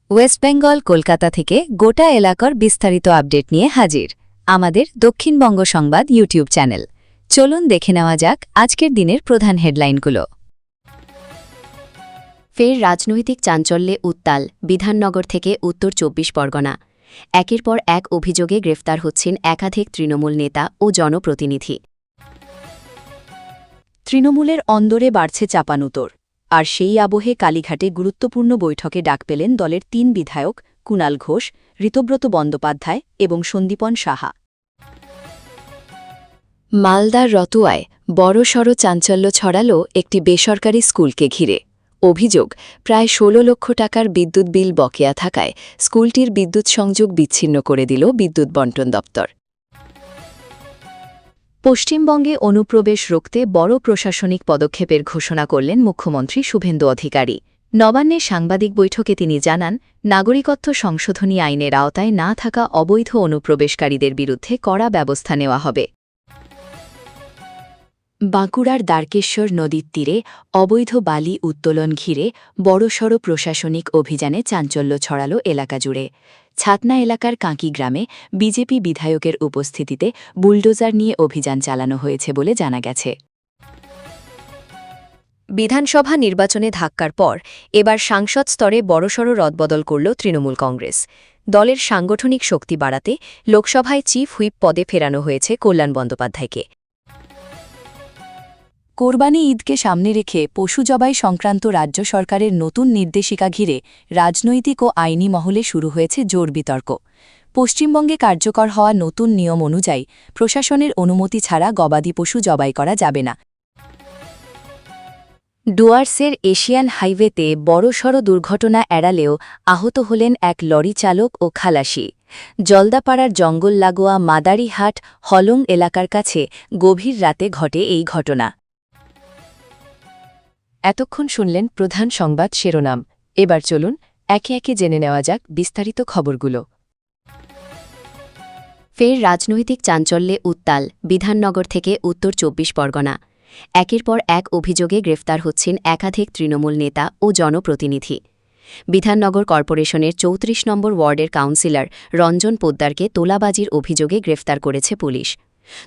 West Bengal Kolkata থেকে গোটা এলাকার বিস্তারিত আপডেট নিয়ে হাজির আমাদের দক্ষিণবঙ্গ সংবাদ ইউটিউব চ্যানেল। চলুন দেখে নেওয়া যাক আজকের দিনের প্রধান হেডলাইনগুলো। ফের রাজনৈতিক চাঞ্চল্যে উত্তাল বিধাননগর থেকে উত্তর ২৪ পরগনা। একের পর এক অভিযোগে গ্রেফতার হচ্ছেন একাধিক তৃণমূল নেতা ও জনপ্রতিনিধি। তৃণমূলের অন্দরে বাড়ছে চাপানুতোর, আর সেই আবহে কালীঘাটে গুরুত্বপূর্ণ বৈঠকে ডাক পেলেন দলের ৩ বিধায়ক কুণাল ঘোষ, ঋতব্রত বন্দ্যোপাধ্যায় এবং সন্দীপন সাহা। মালদার রতুয়ায় বড়সড় চাঞ্চল্য ছড়াল একটি বেসরকারি স্কুলকে ঘিরে। অভিযোগ, প্রায় ১৬ লক্ষ টাকার বিদ্যুৎ বিল বকেয়া থাকায় স্কুলটির বিদ্যুৎ সংযোগ বিচ্ছিন্ন করে দিল বিদ্যুৎ বণ্টন দপ্তর। পশ্চিমবঙ্গে অনুপ্রবেশ রুখতে বড় প্রশাসনিক পদক্ষেপের ঘোষণা করলেন মুখ্যমন্ত্রী শুভেন্দু অধিকারী। নবান্নে সাংবাদিক বৈঠকে তিনি জানান, নাগরিকত্ব সংশোধনী আইনের আওতায় না থাকা অবৈধ অনুপ্রবেশকারীদের বিরুদ্ধে কড়া ব্যবস্থা নেওয়া হবে। বাঁকুড়ার দ্বারকেশ্বর নদীর তীরে অবৈধ বালি উত্তোলন ঘিরে বড়সড় প্রশাসনিক অভিযানে চাঞ্চল্য ছড়াল এলাকা জুড়ে। ছাতনা এলাকার কাঁকি গ্রামে বিজেপি বিধায়কের উপস্থিতিতে বুলডোজার নিয়ে অভিযান চালানো হয়েছে বলে জানা গেছে। বিধানসভা নির্বাচনে ধাক্কার পর এবার সাংসদ স্তরে বড়সড় রদবদল করল তৃণমূল কংগ্রেস। দলের সাংগঠনিক শক্তি বাড়াতে লোকসভায় চিফ হুইপ পদে ফেরানো হয়েছে কল্যাণ বন্দ্যোপাধ্যায়কে। কোরবানি ঈদকে সামনে রেখে পশু জবাই সংক্রান্ত রাজ্য সরকারের নতুন নির্দেশিকা ঘিরে রাজনৈতিক ও আইনি মহলে শুরু হয়েছে জোর বিতর্ক। পশ্চিমবঙ্গে কার্যকর হওয়া নতুন নিয়ম অনুযায়ী প্রশাসনের অনুমতি ছাড়া গবাদি পশু জবাই করা যাবে না। ডুয়ার্সের এশিয়ান হাইওয়েতে বড়সড় দুর্ঘটনা এড়ালেও আহত হলেন এক লরি চালক ও খালাসি। জলদাপাড়ার জঙ্গল লাগোয়া মাদারিহাট হলং এলাকার কাছে গভীর রাতে ঘটে এই ঘটনা। এতক্ষণ শুনলেন প্রধান সংবাদ শিরোনাম। এবার চলুন একে একে জেনে নেওয়া যাক বিস্তারিত খবরগুলো। ফের রাজনৈতিক চাঞ্চল্যে উত্তাল বিধাননগর থেকে উত্তর ২৪ পরগনা। একের পর এক অভিযোগে গ্রেফতার হচ্ছেন একাধিক তৃণমূল নেতা ও জনপ্রতিনিধি। বিধাননগর কর্পোরেশনের ৩৪ নম্বর ওয়ার্ডের কাউন্সিলর রঞ্জন পোদ্দারকে তোলাবাজির অভিযোগে গ্রেফতার করেছে পুলিশ।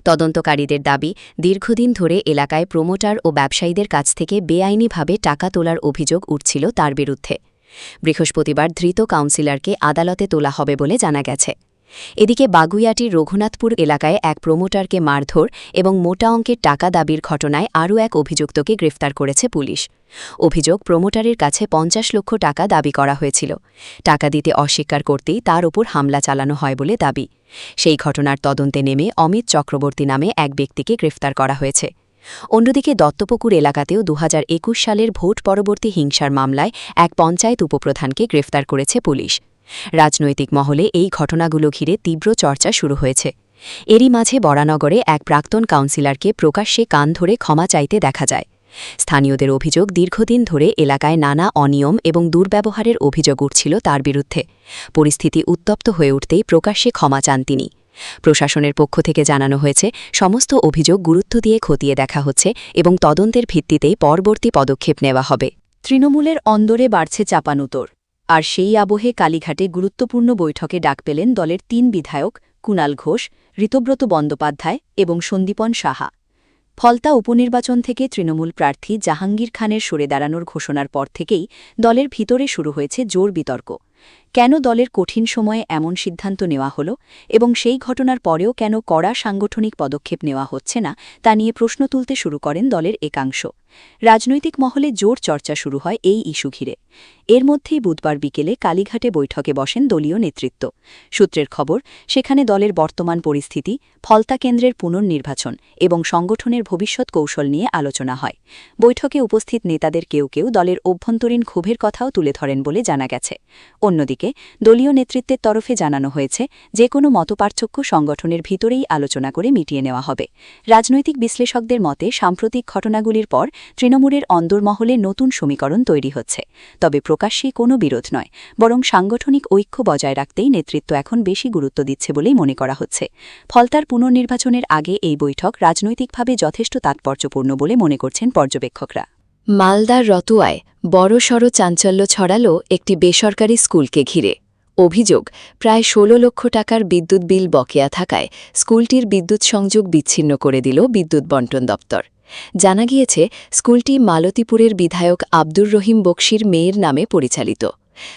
তদন্তকারীদের দাবি, দীর্ঘদিন ধরে এলাকায় প্রমোটার ও ব্যবসায়ীদের কাছ থেকে বেআইনিভাবে টাকা তোলার অভিযোগ উঠছিল তার বিরুদ্ধে। বৃহস্পতিবার ধৃত কাউন্সিলরকে আদালতে তোলা হবে বলে জানা গেছে। এদিকে বাগুইয়াটির রঘুনাথপুর এলাকায় এক প্রমোটারকে মারধর এবং মোটা অঙ্কের টাকা দাবির ঘটনায় আরও এক অভিযুক্তকে গ্রেফতার করেছে পুলিশ। অভিযোগ, প্রমোটারের কাছে ৫০ লক্ষ টাকা দাবি করা হয়েছিল। টাকা দিতে অস্বীকার করতেই তার ওপর হামলা চালানো হয় বলে দাবি। সেই ঘটনার তদন্তে নেমে অমিত চক্রবর্তী নামে এক ব্যক্তিকে গ্রেফতার করা হয়েছে। অন্যদিকে দত্তপুকুর এলাকাতেও ২০২১ সালের ভোট পরবর্তী হিংসার মামলায় এক পঞ্চায়েত উপপ্রধানকে গ্রেফতার করেছে পুলিশ। রাজনৈতিক মহলে এই ঘটনাগুলো ঘিরে তীব্র চর্চা শুরু হয়েছে। এরই মাঝে বরানগরে এক প্রাক্তন কাউন্সিলরকে প্রকাশ্যে কান ধরে ক্ষমা চাইতে দেখা যায়। স্থানীয়দের অভিযোগ, দীর্ঘদিন ধরে এলাকায় নানা অনিয়ম এবং দুর্ব্যবহারের অভিযোগ উঠছিল তার বিরুদ্ধে। পরিস্থিতি উত্তপ্ত হয়ে উঠতেই প্রকাশ্যে ক্ষমা চান তিনি। প্রশাসনের পক্ষ থেকে জানানো হয়েছে, সমস্ত অভিযোগ গুরুত্ব দিয়ে খতিয়ে দেখা হচ্ছে এবং তদন্তের ভিত্তিতেই পরবর্তী পদক্ষেপ নেওয়া হবে। তৃণমূলের অন্দরে বাড়ছে চাপানুতোর, আর সেই আবহে কালীঘাটে গুরুত্বপূর্ণ বৈঠকে ডাক পেলেন দলের ৩ বিধায়ক কুণাল ঘোষ, ঋতব্রত বন্দ্যোপাধ্যায় এবং সন্দীপন সাহা। ফলতা উপনির্বাচন থেকে তৃণমূল প্রার্থী জাহাঙ্গীর খানের সরে দাঁড়ানোর ঘোষণার পর থেকেই দলের ভিতরে শুরু হয়েছে জোর বিতর্ক। কেন দলের কঠিন সময়ে এমন সিদ্ধান্ত নেওয়া হলো এবং সেই ঘটনার পরেও কেন কড়া সাংগঠনিক পদক্ষেপ নেওয়া হচ্ছে না তা নিয়ে প্রশ্ন তুলতে শুরু করেন দলের একাংশ। রাজনৈতিক মহলে জোর চর্চা শুরু হয় এই ইস্যু ঘিরে। এর মধ্যেই বুধবার বিকেলে কালীঘাটে বৈঠকে বসেন দলীয় নেতৃত্ব। সূত্রের খবর, সেখানে দলের বর্তমান পরিস্থিতি, ফলতা কেন্দ্রের পুনর্নির্বাচন এবং সংগঠনের ভবিষ্যৎ কৌশল নিয়ে আলোচনা হয়। বৈঠকে উপস্থিত নেতাদের কেউ কেউ দলের অভ্যন্তরীণ ক্ষোভের কথাও তুলে ধরেন বলে জানা গেছে। অন্যদিকে দলীয় নেতৃত্বের তরফে জানানো হয়েছে, যে কোনো মতপার্থক্য সংগঠনের ভিতরেই আলোচনা করে মিটিয়ে নেওয়া হবে। রাজনৈতিক বিশ্লেষকদের মতে, সাম্প্রতিক ঘটনাগুলির পর তৃণমূলের অন্দরমহলে নতুন সমীকরণ তৈরি হচ্ছে। তবে প্রকাশ্যে কোনো বিরোধ নয়, বরং সাংগঠনিক ঐক্য বজায় রাখতেই নেতৃত্ব এখন বেশি গুরুত্ব দিচ্ছে বলেই মনে করা হচ্ছে। ফলতার পুনর্নির্বাচনের আগে এই বৈঠক রাজনৈতিকভাবে যথেষ্ট তাৎপর্যপূর্ণ বলে মনে করছেন পর্যবেক্ষকরা। মালদার রতুয়ায় বড়সড় চাঞ্চল্য ছড়ালো একটি বেসরকারি স্কুলকে ঘিরে। অভিযোগ, প্রায় ১৬ লক্ষ টাকার বিদ্যুৎ বিল বকেয়া থাকায় স্কুলটির বিদ্যুৎ সংযোগ বিচ্ছিন্ন করে দিল বিদ্যুৎ বণ্টন দপ্তর। জানা গিয়েছে, স্কুলটি মালতীপুরের বিধায়ক আব্দুর রহিম বকশির মেয়ের নামে পরিচালিত।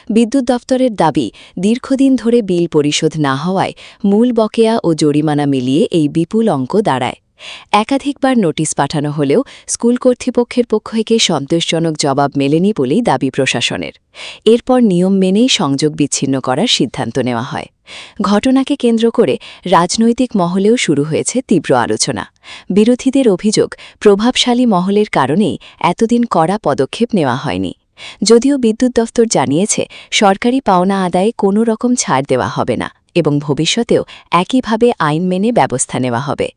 বিদ্যুৎ দপ্তরের দাবি, দীর্ঘদিন ধরে বিল পরিশোধ না হওয়ায় মূল বকেয়া ও জরিমানা মিলিয়ে এই বিপুল অঙ্ক দাঁড়ায়। একাধিকবার নোটিশ পাঠানো হলেও স্কুল কর্তৃপক্ষের পক্ষ থেকে সন্তোষজনক জবাব মেলেনি বলেই দাবি প্রশাসনের। এরপর নিয়ম মেনেই সংযোগ বিচ্ছিন্ন করার সিদ্ধান্ত নেওয়া হয়। ঘটনাকে কেন্দ্র করে রাজনৈতিক মহলেও শুরু হয়েছে তীব্র আলোচনা। বিরোধীদের অভিযোগ, প্রভাবশালী মহলের কারণেই এতদিন কড়া পদক্ষেপ নেওয়া হয়নি। যদিও বিদ্যুৎ দফতর জানিয়েছে, সরকারি পাওনা আদায়ে কোনো রকম ছাড় দেওয়া হবে না এবং ভবিষ্যতেও একইভাবে আইন মেনে ব্যবস্থা নেওয়া হবে।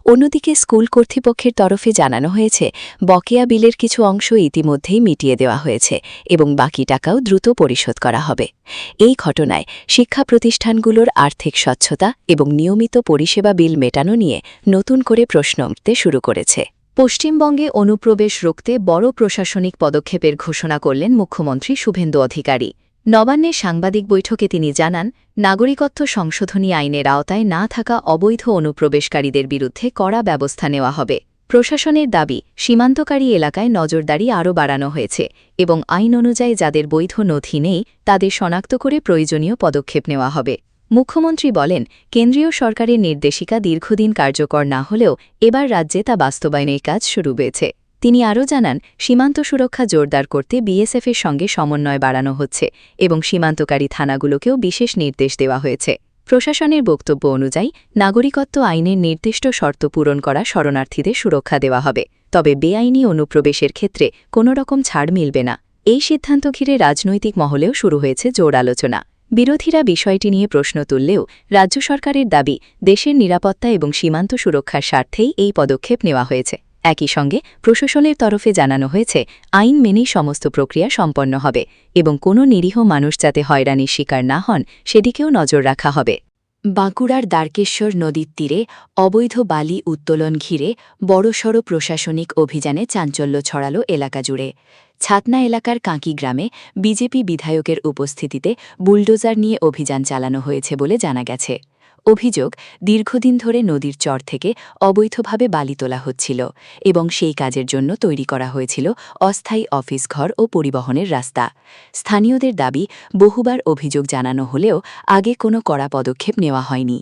অন্যদিকে স্কুল কর্তৃপক্ষের তরফে জানানো হয়েছে, বকেয়া বিলের কিছু অংশ ইতিমধ্যেই মিটিয়ে দেওয়া হয়েছে এবং বাকি টাকাও দ্রুত পরিশোধ করা হবে। এই ঘটনায় শিক্ষা প্রতিষ্ঠানগুলোর আর্থিক স্বচ্ছতা এবং নিয়মিত পরিষেবা বিল মেটানো নিয়ে নতুন করে প্রশ্ন উঠতে শুরু করেছে। পশ্চিমবঙ্গে অনুপ্রবেশ রুখতে বড় প্রশাসনিক পদক্ষেপের ঘোষণা করলেন মুখ্যমন্ত্রী শুভেন্দু অধিকারী। নবান্নে সাংবাদিক বৈঠকে তিনি জানান, নাগরিকত্ব সংশোধনী আইনের আওতায় না থাকা অবৈধ অনুপ্রবেশকারীদের বিরুদ্ধে কড়া ব্যবস্থা নেওয়া হবে। প্রশাসনের দাবি, সীমান্তকারী এলাকায় নজরদারি আরও বাড়ানো হয়েছে এবং আইন অনুযায়ী যাদের বৈধ নথি নেই তাদের শনাক্ত করে প্রয়োজনীয় পদক্ষেপ নেওয়া হবে। মুখ্যমন্ত্রী বলেন, কেন্দ্রীয় সরকারের নির্দেশিকা দীর্ঘদিন কার্যকর না হলেও এবার রাজ্যে তা বাস্তবায়নের কাজ শুরু হয়েছে। তিনি আরও জানান, সীমান্ত সুরক্ষা জোরদার করতে বিএসএফের সঙ্গে সমন্বয় বাড়ানো হচ্ছে এবং সীমান্তকারী থানাগুলোকেও বিশেষ নির্দেশ দেওয়া হয়েছে। প্রশাসনের বক্তব্য অনুযায়ী নাগরিকত্ব আইনের নির্দিষ্ট শর্ত পূরণ করা শরণার্থীদের সুরক্ষা দেওয়া হবে, তবে বেআইনি অনুপ্রবেশের ক্ষেত্রে কোনো রকম ছাড় মিলবে না। এই সিদ্ধান্ত ঘিরে রাজনৈতিক মহলেও শুরু হয়েছে জোর আলোচনা। বিরোধীরা বিষয়টি নিয়ে প্রশ্ন তুললেও রাজ্য সরকারের দাবি, দেশের নিরাপত্তা এবং সীমান্ত সুরক্ষার স্বার্থেই এই পদক্ষেপ নেওয়া হয়েছে। একই সঙ্গে প্রশাসনের তরফে জানানো হয়েছে, আইন মেনেই সমস্ত প্রক্রিয়া সম্পন্ন হবে এবং কোনো নিরীহ মানুষ যাতে হয়রানির শিকার না হন সেদিকেও নজর রাখা হবে। বাঁকুড়ার দ্বারকেশ্বর নদীর তীরে অবৈধ বালি উত্তোলন ঘিরে বড়সড় প্রশাসনিক অভিযানে চাঞ্চল্য ছড়ালো এলাকা জুড়ে। ছাতনা এলাকার কাঁকি গ্রামে বিজেপি বিধায়কের উপস্থিতিতে বুলডোজার নিয়ে অভিযান চালানো হয়েছে বলে জানা গেছে। অভিযোগ, দীর্ঘদিন ধরে নদীর চর থেকে অবৈধভাবে বালি তোলা হচ্ছিল এবং সেই কাজের জন্য তৈরি করা হয়েছিল অস্থায়ী অফিস ঘর ও পরিবহনের রাস্তা। স্থানীয়দের দাবি, বহুবার অভিযোগ জানানো হলেও আগে কোনো কড়া পদক্ষেপ নেওয়া হয়নি।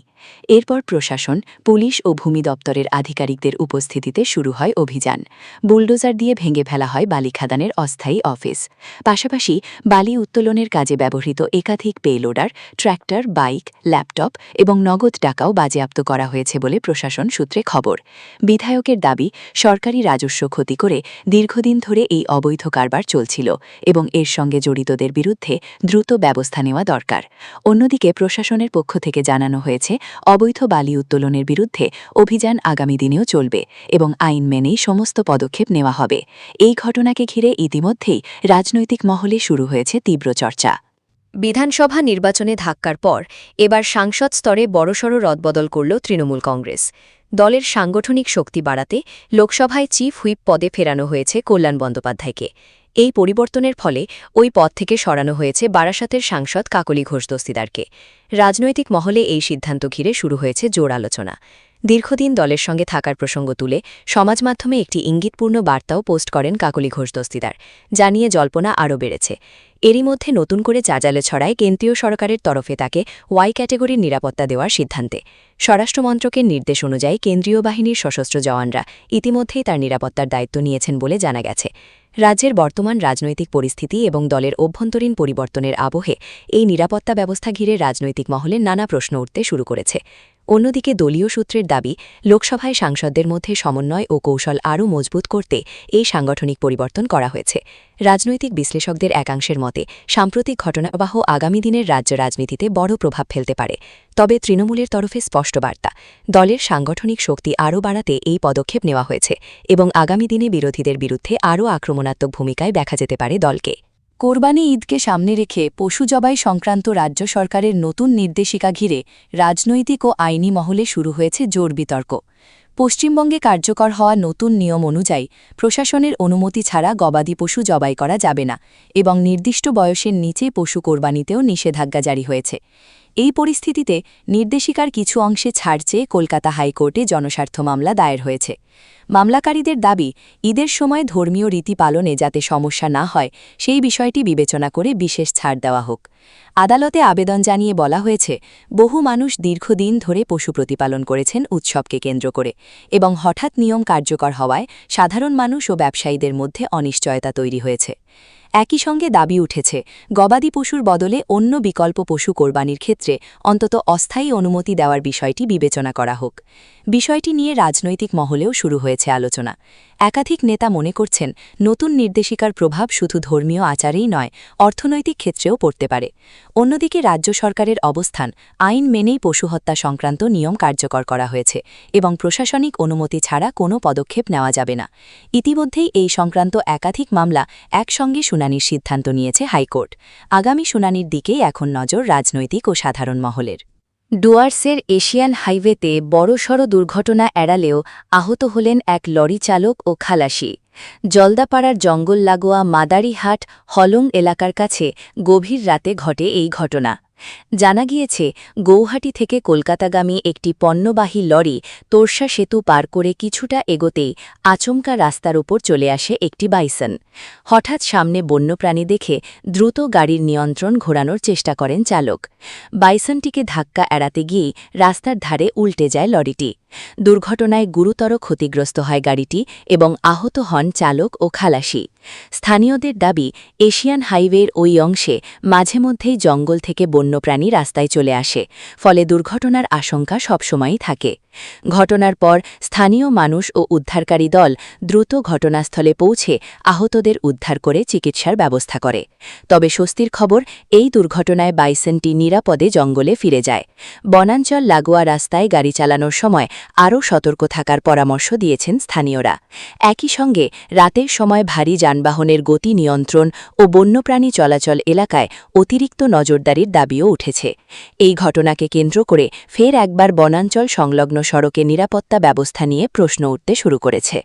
এরপর প্রশাসন, পুলিশ ও ভূমি দপ্তরের আধিকারিকদের উপস্থিতিতে শুরু হয় অভিযান। বুলডোজার দিয়ে ভেঙে ফেলা হয় বালি খাদানের অস্থায়ী অফিস। পাশাপাশি বালি উত্তোলনের কাজে ব্যবহৃত একাধিক পেলোডার, ট্র্যাক্টর, বাইক, ল্যাপটপ এবং নগদ টাকাও বাজেয়াপ্ত করা হয়েছে বলে প্রশাসন সূত্রে খবর। বিধায়কের দাবি, সরকারি রাজস্ব ক্ষতি করে দীর্ঘদিন ধরে এই অবৈধ কারবার চলছিল এবং এর সঙ্গে জড়িতদের বিরুদ্ধে দ্রুত ব্যবস্থা নেওয়া দরকার। অন্যদিকে প্রশাসনের পক্ষ থেকে জানানো হয়েছে, অবৈধ বালি উত্তোলনের বিরুদ্ধে অভিযান আগামী দিনেও চলবে এবং আইন মেনেই সমস্ত পদক্ষেপ নেওয়া হবে। এই ঘটনাকে ঘিরে ইতিমধ্যেই রাজনৈতিক মহলে শুরু হয়েছে তীব্র চর্চা। বিধানসভা নির্বাচনে ধাক্কার পর এবার সাংসদ স্তরে বড়সড় রদবদল করল তৃণমূল কংগ্রেস। দলের সাংগঠনিক শক্তি বাড়াতে লোকসভায় চিফ হুইপ পদে ফেরানো হয়েছে কল্যাণ বন্দ্যোপাধ্যায়কে। এই পরিবর্তনের ফলে ওই পদ থেকে সরানো হয়েছে বারাসাতের সাংসদ কাকলি ঘোষ দস্তিদারকে। রাজনৈতিক মহলে এই সিদ্ধান্ত ঘিরে শুরু হয়েছে জোর আলোচনা। দীর্ঘদিন দলের সঙ্গে থাকার প্রসঙ্গ তুলে সমাজমাধ্যমে একটি ইঙ্গিতপূর্ণ বার্তাও পোস্ট করেন কাকলি ঘোষ দস্তিদার, যা নিয়ে জল্পনা আরও বেড়েছে। এরই মধ্যে নতুন করে চাঁচালে ছড়ায় কেন্দ্রীয় সরকারের তরফে তাকে ওয়াই ক্যাটেগরির নিরাপত্তা দেওয়ার সিদ্ধান্তে। স্বরাষ্ট্রমন্ত্রকের নির্দেশ অনুযায়ী কেন্দ্রীয় বাহিনীর সশস্ত্র জওয়ানরা ইতিমধ্যেই তার নিরাপত্তার দায়িত্ব নিয়েছেন বলে জানা গেছে। রাজ্যের বর্তমান রাজনৈতিক পরিস্থিতি এবং দলের অভ্যন্তরীণ পরিবর্তনের আবহে এই নিরাপত্তা ব্যবস্থা ঘিরে রাজনৈতিক মহলে নানা প্রশ্ন উঠতে শুরু করেছে। অন্যদিকে দলীয় সূত্রের দাবি, লোকসভায় সাংসদদের মধ্যে সমন্বয় ও কৌশল আরও মজবুত করতে এই সাংগঠনিক পরিবর্তন করা হয়েছে। রাজনৈতিক বিশ্লেষকদের একাংশের মতে, সাম্প্রতিক ঘটনাবাহ আগামী দিনের রাজ্য রাজনীতিতে বড় প্রভাব ফেলতে পারে। তবে তৃণমূলের তরফে স্পষ্ট বার্তা, দলের সাংগঠনিক শক্তি আরও বাড়াতে এই পদক্ষেপ নেওয়া হয়েছে এবং আগামী দিনে বিরোধীদের বিরুদ্ধে আরও আক্রমণাত্মক ভূমিকায় দেখা যেতে পারে দলকে। কোরবানি ঈদকে সামনে রেখে পশু জবাই সংক্রান্ত রাজ্য সরকারের নতুন নির্দেশিকা ঘিরে রাজনৈতিক ও আইনি মহলে শুরু হয়েছে জোর বিতর্ক। পশ্চিমবঙ্গে কার্যকর হওয়া নতুন নিয়ম অনুযায়ী প্রশাসনের অনুমতি ছাড়া গবাদি পশু জবাই করা যাবে না এবং নির্দিষ্ট বয়সের নিচে পশু কোরবানিতেও নিষেধাজ্ঞা জারি হয়েছে। এই পরিস্থিতিতে নির্দেশিকার কিছু অংশে ছাড় চেয়ে কলকাতা হাইকোর্টে জনস্বার্থ মামলা দায়ের হয়েছে। মামলাকারীদের দাবি, ঈদের সময় ধর্মীয় রীতি পালনে যাতে সমস্যা না হয় সেই বিষয়টি বিবেচনা করে বিশেষ ছাড় দেওয়া হোক। আদালতে আবেদন জানিয়ে বলা হয়েছে, বহু মানুষ দীর্ঘদিন ধরে পশু প্রতিপালন করেছেন উৎসবকে কেন্দ্র করে এবং হঠাৎ নিয়ম কার্যকর হওয়ায় সাধারণ মানুষ ও ব্যবসায়ীদের মধ্যে অনিশ্চয়তা তৈরি হয়েছে। একই সঙ্গে দাবি উঠেছে, গবাদি পশুর বদলে অন্য বিকল্প পশু কোরবানির ক্ষেত্রে অন্তত অস্থায়ী অনুমতি দেওয়ার বিষয়টি বিবেচনা করা হোক। বিষয়টি নিয়ে রাজনৈতিক মহলেও শুরু হয়েছে আলোচনা। একাধিক নেতা মনে করছেন, নতুন নির্দেশিকার প্রভাব শুধু ধর্মীয় আচারেই নয়, অর্থনৈতিক ক্ষেত্রেও পড়তে পারে। অন্যদিকে রাজ্য সরকারের অবস্থান, আইন মেনেই পশু হত্যা সংক্রান্ত নিয়ম কার্যকর করা হয়েছে এবং প্রশাসনিক অনুমতি ছাড়া কোনো পদক্ষেপ নেওয়া যাবে না। ইতিমধ্যেই এই সংক্রান্ত একাধিক মামলা একসঙ্গে শুনানির সিদ্ধান্ত নিয়েছে হাইকোর্ট। আগামী শুনানির দিকেই এখন নজর রাজনৈতিক ও সাধারণ মহলের। ডুয়ার্সের এশিয়ান হাইওয়েতে বড়সড় দুর্ঘটনা এড়ালেও আহত হলেন এক লরি চালক ও খালাসি। জলদাপাড়ার জঙ্গল লাগোয়া মাদারিহাট হলং এলাকার কাছে গভীর রাতে ঘটে এই ঘটনা। জানা গিয়েছে, গৌহাটি থেকে কলকাতাগামী একটি পণ্যবাহী লরি তোরসা সেতু পার করে কিছুটা এগোতেই আচমকা রাস্তার ওপর চলে আসে একটি বাইসন। হঠাৎ সামনে বন্যপ্রাণী দেখে দ্রুত গাড়ির নিয়ন্ত্রণ ঘোরানোর চেষ্টা করেন চালক। বাইসনটিকে ধাক্কা এড়াতে গিয়েই রাস্তার ধারে উল্টে যায় লরিটি। দুর্ঘটনায় গুরুতর ক্ষতিগ্রস্ত হয় গাড়িটি এবং আহত হন চালক ও খালাসি। স্থানীয়দের দাবি, এশিয়ান হাইওয়ের ওই অংশে মাঝে মধ্যেই জঙ্গল থেকে বন্যপ্রাণী রাস্তায় চলে আসে, ফলে দুর্ঘটনার আশঙ্কা সবসময়ই থাকে। ঘটনার পর স্থানীয় মানুষ ও উদ্ধারকারী দল দ্রুত ঘটনাস্থলে পৌঁছে আহতদের উদ্ধার করে চিকিৎসার ব্যবস্থা করে। তবে স্বস্তির খবর, এই দুর্ঘটনায় বাইসনটি নিরাপদে জঙ্গলে ফিরে যায়। বনাঞ্চল লাগোয়া রাস্তায় গাড়ি চালানোর সময় আরও সতর্ক থাকার পরামর্শ দিয়েছেন স্থানীয়রা। একই সঙ্গে রাতের সময় ভারী যানবাহনের গতি নিয়ন্ত্রণ ও বন্যপ্রাণী চলাচল এলাকায় অতিরিক্ত নজরদারির দাবিও উঠেছে। এই ঘটনাকে কেন্দ্র করে ফের একবার বনাঞ্চল সংলগ্ন সড়কে নিরাপত্তা ব্যবস্থা নিয়ে প্রশ্ন উঠতে শুরু করেছে।